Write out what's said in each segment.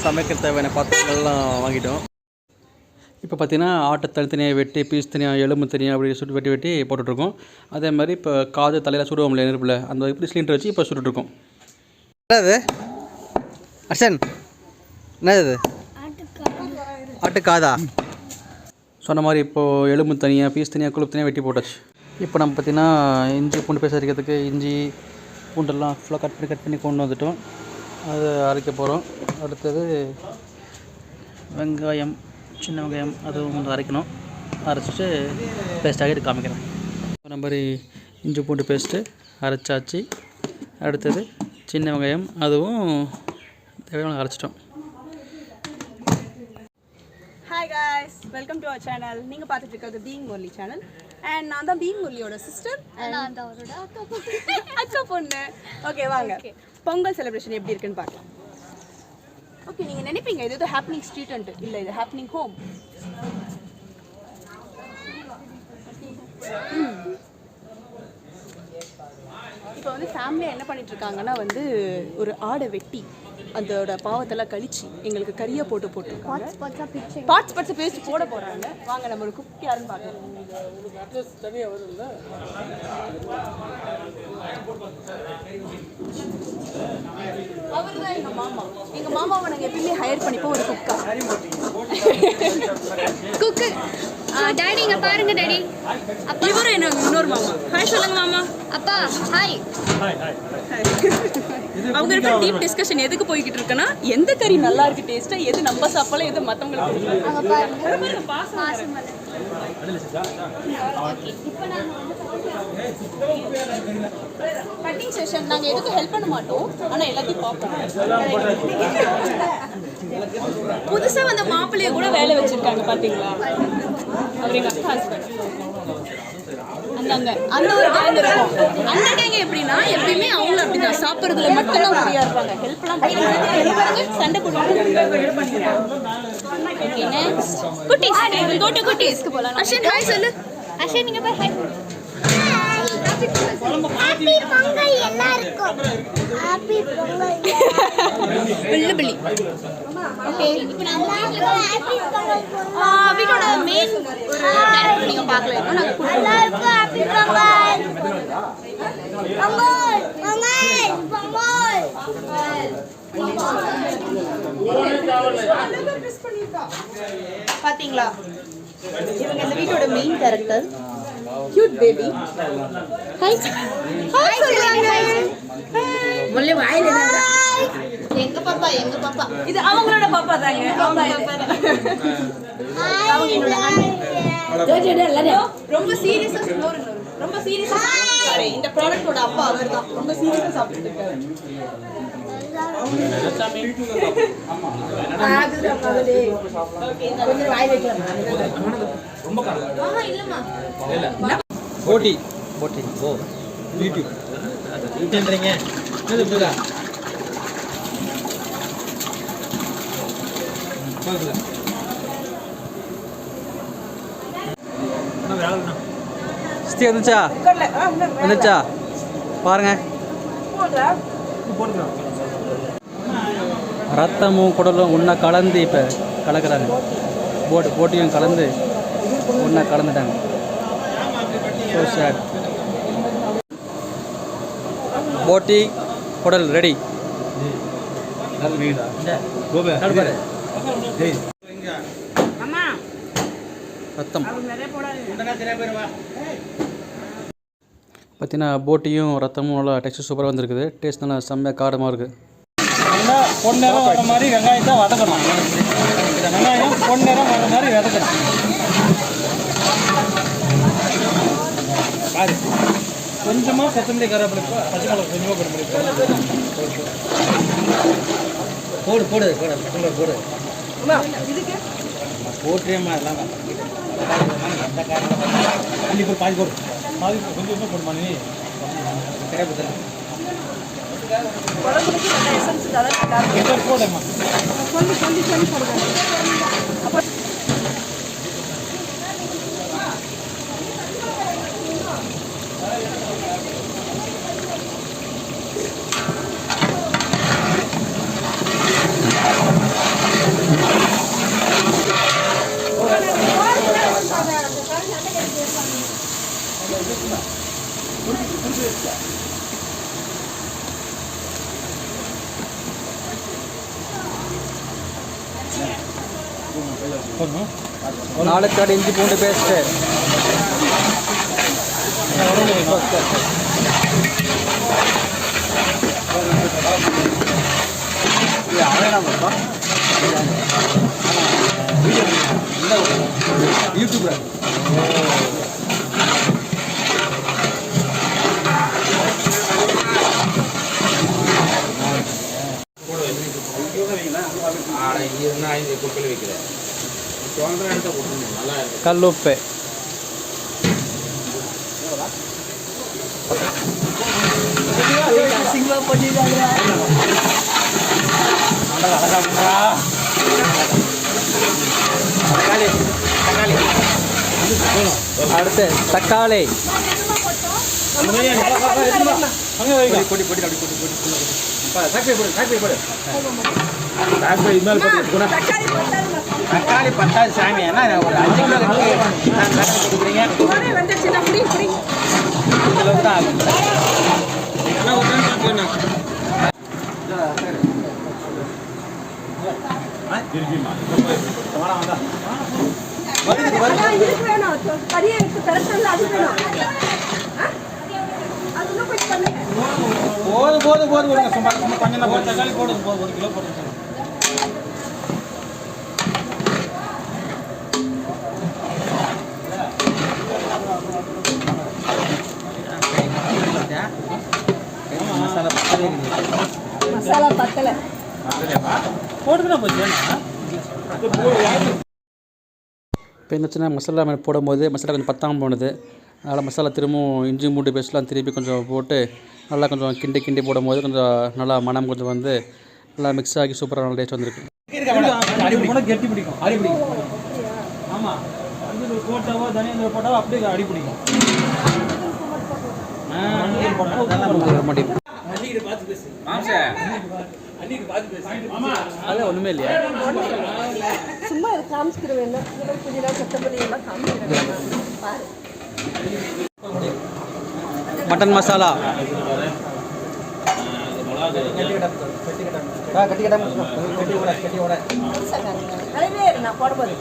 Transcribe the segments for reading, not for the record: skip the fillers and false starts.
சமைக்க தேவையான பாத்திரங்கள்லாம் வாங்கிட்டோம். இப்போ பார்த்தீங்கன்னா ஆட்டை தனித்தனியாக வெட்டி பீஸ் தனியாக எலும்பு தனியாக அப்படி சுட்டு வெட்டி வெட்டி போட்டுட்ருக்கோம். அதே மாதிரி இப்போ காது தலையில் சுடுவோம் இல்லையா நெருப்பில், அந்த இப்படி சிலிண்டர் வச்சு இப்போ சுட்டுட்ருக்கோம். என்னது அர்ஷன், என்னது ஆட்டுக்காதா? சொன்ன மாதிரி இப்போது எலும்பு தனியாக பீஸ் தனியாக கொழுப்பு தனியாக வெட்டி போட்டாச்சு. இப்போ நம்ம பார்த்திங்கன்னா இஞ்சி பூண்டு பேஸ்ட் அரைக்கிறதுக்கு இஞ்சி பூண்டெல்லாம் ஃபுல்லாக கட் பண்ணி கொண்டு வந்துட்டோம். அதை அரைக்க போகிறோம். அடுத்தது வெங்காயம், சின்ன வெங்காயம் அதுவும் அரைக்கணும். அரைச்சிட்டு பேஸ்ட்டாக காமிக்கிறேன். சொன்ன மாதிரி இஞ்சி பூண்டு பேஸ்ட்டு அரைச்சாச்சு. அடுத்தது சின்ன வெங்காயம் அதுவும் தேவையான அரைச்சிட்டோம். Hi guys, welcome to our channel. நீங்கள் பார்த்துட்டு இருக்கிறது பீயிங் முரளி சேனல். அண்ட் நான் தான் பீயிங் முரளியோட சிஸ்டர், நான் தான் அவரோட அக்கா பொண்ணு. ஓகே வாங்க, பொங்கல் செலிப்ரேஷன் எப்படி இருக்குன்னு பார்க்கலாம். ஓகே, நீங்கள் நினைப்பீங்க இது ஏதோ ஹேப்பனிங் ஸ்ட்ரீட், இல்லை இது ஹேப்பனிங் ஹோம். இப்போ வந்து ஃபேமிலியாக என்ன பண்ணிட்டு இருக்காங்கன்னா வந்து ஒரு ஆடை வெட்டி அதோட பாவத்தெல்லாம் கழிச்சு எங்களுக்கு கறியை போட்டுருக்காங்க. பார்ட்ஸ் பேஸ்ட் போட போகிறாங்க. வாங்க நம்ம ஒரு குக் யாருன்னு பார்க்கலாம். அவர் தான் எங்கள் மாமா. எங்கள் மாமாவை நாங்கள் எப்பயுமே ஹையர் பண்ணிப்போம் ஒரு குக்கு. டாடி இங்க பாருங்க டாடி. இவரும் என்ன இன்னொரு மாமா. ஹாய் சொல்லுங்க மாமா. அப்பா ஹாய். அவங்க கிட்ட டீப் டிஸ்கஷன் எதுக்கு போய்கிட்டு இருக்குன்னா, எந்த கறி நல்லா இருக்கு டேஸ்டா, எது நம்ம சாப்பிடலாம், எது மத்தவங்களுக்கு. அங்க பாருங்க பாசம். ஓகே, இப்போ நாங்க கட்டிங் செஷன் நாங்க எதுக்கு ஹெல்ப் பண்ண மாட்டோம், ஆனா எல்லாத்தையும் பார்ப்போம். புதுசா வந்த மாப்பிள்ளைய கூட வேலை வச்சிருக்காங்க பாத்தீங்களா. அவர் எங்க அக்கா ஹஸ்பண்ட். அந்த ஒரு கேங் இருக்கும். அந்த கேங் எப்படின்னா எப்பயுமே அவங்க அப்படிதான் சாப்பிட்றதுல மட்டும்தான் ஃப்ரீயா இருப்பாங்க. ஹெல்ப்லாம் பண்ணுவாங்க, சண்டை போடுவாங்க. குட்டீஸ் கோ டு குட்டீஸ்க்கு போலாம். அஷன் ஹாய் சொல்லு. அஷன் நீங்க போய் ஹாய். ஹாப்பி பொங்கல் எல்லாருக்கும். ஹாப்பி பொங்கல். பிள்ளை ஓகே, இப்போ நாம வீட்டோட மெயின் ஒரு டைரக்டர் நீங்க பார்க்கலாம். நாங்க எல்லாருக்கும் ஹாப்பி பொங்கல். பாத்தீங்களா, இவங்க இந்த வீட்டோட main character. Cute baby. Hi hi சொல்லுங்க. முல்லை வாயில என்னடா? எங்க பாப்பா இது அவங்களோட பாப்பா தாங்க. அவங்க என்னோட ரொம்ப சீரியஸா ரொம்ப சீரியஸா சாப்பிட்டுருக்காரு. இந்த ப்ராடக்ட்டோட அப்பா அவர் தான். ரொம்ப சீரியஸா சாப்பிட்டுட்டு இருக்காரு. போட்டி ஓ யூடியூப் யூடியூப்ன்றீங்க. ஸ்டே வந்துச்சா பாருங்க. ரத்தமும் குடலும் ஒன்றா கலந்து இப்போ கலக்கிறாங்க. போட்டியும் கலந்து ஒன்றா கலந்துட்டாங்க. So sad. போட்டி குடல் ரெடி. ரத்தம் பார்த்தீங்கன்னா போட்டியும் ரத்தமும் நல்லா டெக்ஸ்ட் சூப்பராக வந்துருக்குது. டேஸ்ட் நல்லா செம்மையாக காரமாக இருக்குது. பொன்னேரம் வர மாதிரி வெங்காயத்தை வதக்கணும். இந்த வெங்காயம் பொன்னேரம் வர மாதிரி வதக்கணும். கொஞ்சமாக கொத்தமல்லி கருவேப்பிலை பச்சை மிளகாய் கொஞ்சமாக போடு போட்டுறியம்மா எல்லாம் அள்ளி போடு. பாதி போடு கொஞ்சமாக போடுமா நீ கருவேப்பிலை போடுமா. நாலுக்காடு இஞ்சி பூண்டு பேஸ்ட்டு யூடியூப் கல்லுப்பு அடுத்து தக்காளி தக்காளி பத்தாது சாமி, ஏன்னா ஒரு 5 கிலோ கொடுக்குறீங்க, இந்த அளவுக்கு தான் ஆகும். போதும் கொடுங்க, சும்மா கொஞ்சம் தான் போதும். தக்காளி போடுங்க, போதும் 1 கிலோ போடுங்க. மசாலா பத்தல போட்டுதான் போச்சு. இப்போ என்னாச்சுன்னா மசாலா போடும்போது மசாலா கொஞ்சம் பத்தாமல் போனது. அதனால் மசாலா திரும்பவும் இஞ்சி பூண்டு பேஸ்ட்லாம் திருப்பி கொஞ்சம் போட்டு நல்லா கொஞ்சம் கிண்டி போடும்போது கொஞ்சம் நல்லா மனம் கொஞ்சம் வந்து நல்லா மிக்ஸ் ஆகி சூப்பராக நல்லா டேஸ்ட் வந்திருக்கு. கெட்டி பிடிக்கும், அடி பிடிக்கும். ஆமாம், அது போட்டாவோ தனியாக போட்டாவோ அப்படியே அடி பிடிக்கும். அதெல்லாம் ஒன்றுமே இல்லையா? சும்மா காமிச்சிக்கிறேன், புதினா கொத்தமல்லி எல்லாம் காமிக்கிறேன். மட்டன் மசாலா நான் போடும்போது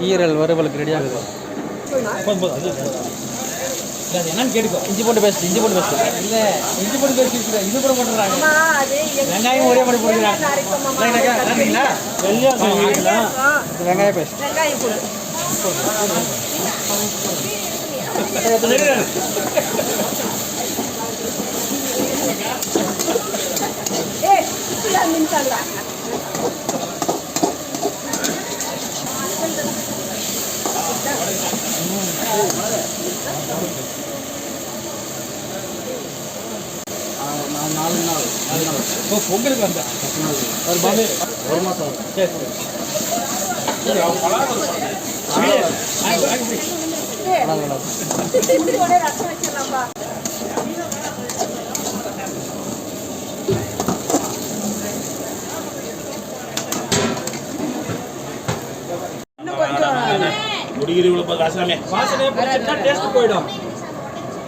ஈரல் வறுவலுக்கு ரெடி ஆகுது. என்னன்னு கேட்டுக்கோ. இஞ்சி பூண்டு பேஸ்ட் இல்லை இஞ்சி போட்டு பேசி இது கூட போட்டுறாங்க. வெங்காயம் ஒரே மாதிரி போடுறாங்க. வெங்காய பேஸ்ட் பொங்கலுக்கு வந்தேன் ஒரு மாதம். ரசம் வச்சிடலாம்பா. போயிடும்.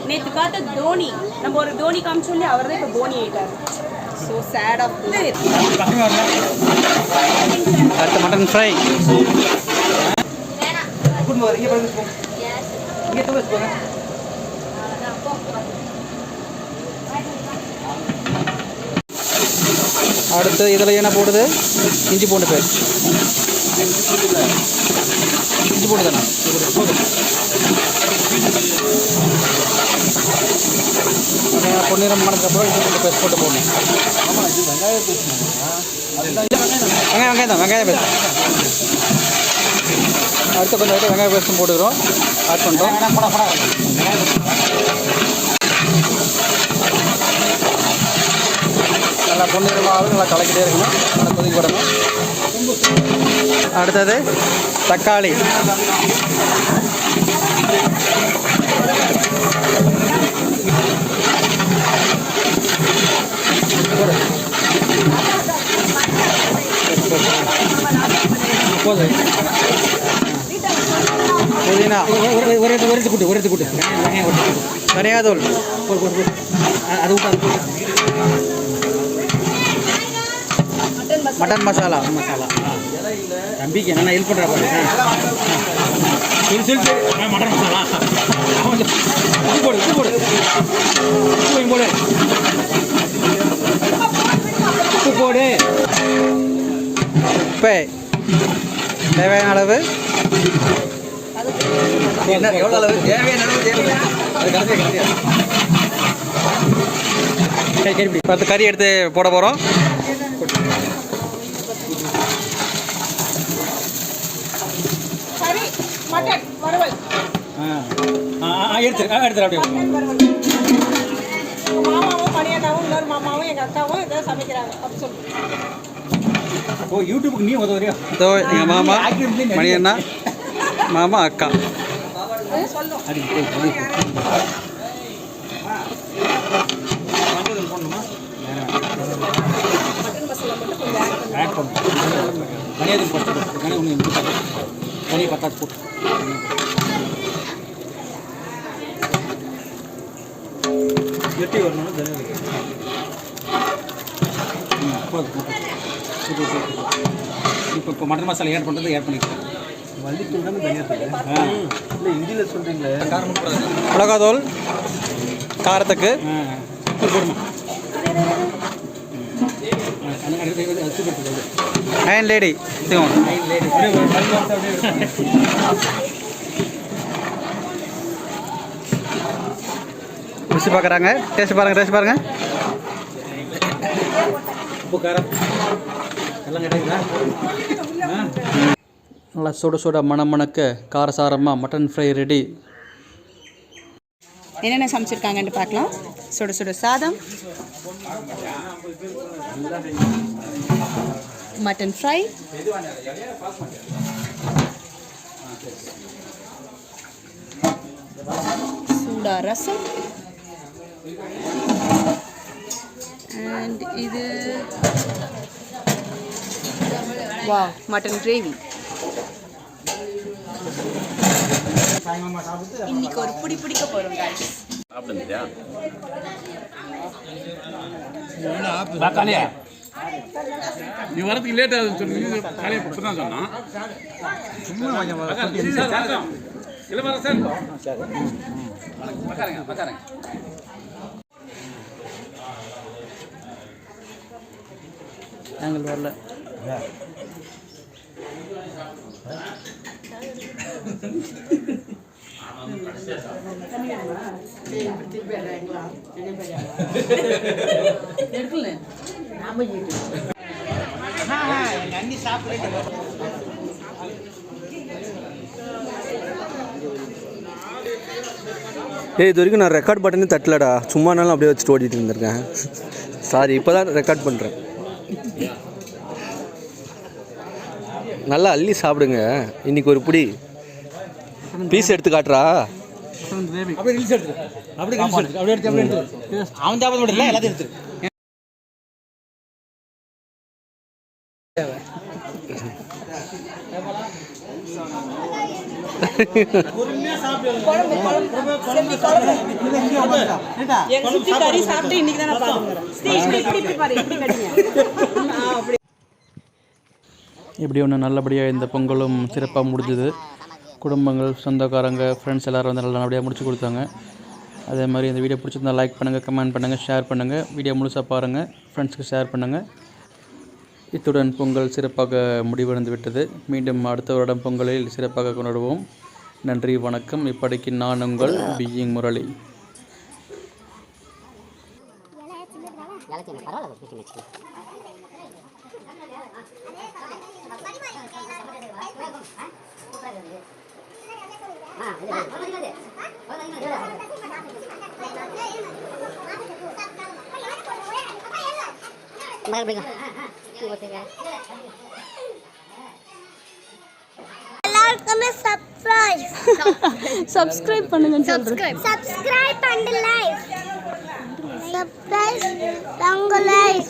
நேற்று பார்த்த தோனி, நம்ம ஒரு தோனி காமிச்சோம், அவர் தான் இப்போ போனி ஆயிட்டார். So sad off. அடுத்து மட்டன் ஃப்ரை. அடுத்து இதில் என்ன போடுது? இஞ்சி பூண்டு பேஸ்ட். இஞ்சி பூண்டு தானே பொன்னிறம் மணக்கப்புறம் இஞ்சி பூண்டு பேஸ்ட் போட்டு போடணும். ஆமாம், இது வெங்காய பேஸ்ட். வெங்காயம் பேஸ்ட் அடுத்து கொஞ்சம் லைட்டாக வெங்காய பேஸ்ட்டும் போட்டுக்கிறோம். ஆட் பண்ணுறோம். நல்லா பொன்னிறமாக நல்லா கலக்கிட்டே இருக்கணும். நல்லா கொதிக்க விடணும். அடுத்தது தக்காளி. புதினா ஒரு கூட்டு தனியாதூள் அது மட்டன் மசாலா தம்பிக்கு என்னென்ன ஹெல்ப் பண்ணுறா பாரு. மட்டன் மசாலா போடு போடு போடு உப்பு போடு. உப்பு தேவையான அளவு. எவ்வளோ அளவு தேவையான அளவு பத்து கறி எடுத்து போட போகிறோம். மட்டன் வறுவல் எடுத்துரு அப்படியே. மாமாவும் மணியண்ணாவும் இன்னொரு மாமாவும் எங்கள் அக்காவும் இதை சமைக்கிறாங்க அப்படின்னு சொல்லுங்க. ஓ யூடியூபுக்கு நீ உதவுறியா? இதோ எங்கள் மாமா மணியண்ணா மாமா அக்கா. ஆட் பண்ணு. தனியாக தனி பத்தாச்சு போட்டு வெட்டி வரணும். தனியாக இப்போ மட்டன் மசாலா ஆட் பண்ணுறது ஆட் பண்ணிக்கலாம். மல்லித்தூள் தான் தனியாக இல்லை இந்தியில் சொல்கிறீங்களே. மிளகாத்தூள் காரத்துக்கு போடுமா. அயன் லேடி ருசி பார்க்குறாங்க. டேஸ்ட் பாருங்கள். உப்பு காரம் எல்லாம் கிடைக்குதா? நல்லா சுட மணக்க காரசாரமாக மட்டன் ஃப்ரை ரெடி. என்னென்ன சமைச்சிருக்காங்கன்னு பார்க்கலாம். சுட சாதம், மட்டன் ஃப்ரை, சூடா ரசம், அண்ட் இது மட்டன் கிரேவி. இன்னைக்கு ஒரு பிடிக்க போறோம் guys. காலியா நீ வரதுக்கு லேட் ஆகுதுன்னு சொல்லி காலையை இப்போ தான் சொன்னான். இளவரசன் நாங்கள் வரல. இது வரைக்கும் நான் ரெக்கார்ட் பட்டனே தட்டலடா. சும்மானாலும் அப்படியே வச்சுட்டு ஓடிட்டு இருந்திருக்கேன். சாரி, இப்போ தான் ரெக்கார்ட் பண்ணுறேன். நல்லா அள்ளி சாப்பிடுங்க. இன்னைக்கு ஒரு பிடி பீஸ் எடுத்து காட்டுறா. அப்படியே ரீல்ஸ் எடுத்து அவன் சாப்பிட முடியல எல்லாத்தையும் எடுத்து. இப்படி ஒன்று நல்லபடியாக இந்த பொங்கலும் சிறப்பாக முடிஞ்சுது. குடும்பங்கள், சொந்தக்காரங்க, ஃப்ரெண்ட்ஸ் எல்லோரும் வந்து நல்லபடியாக முடிச்சு கொடுத்தாங்க. அதே மாதிரி இந்த வீடியோ பிடிச்சிருந்தால் லைக் பண்ணுங்கள், கமெண்ட் பண்ணுங்கள், ஷேர் பண்ணுங்கள். வீடியோ முழுசாக பாருங்கள், ஃப்ரெண்ட்ஸுக்கு ஷேர் பண்ணுங்கள். இத்துடன் பொங்கல் சிறப்பாக முடிவடைந்து விட்டது. மீண்டும் அடுத்த வருடம் பொங்கலில் சிறப்பாக கொண்டாடுவோம். நன்றி, வணக்கம். இப்படிக்கு நான் உங்கள் பீயிங் முரளி. பரவாயில்ல. எல்லாருக்குமே சப்ஸ்கிரைப் பண்ணுங்கன்னு சொல்கிறேன். Subscribe. Subscribe and like subscribe and like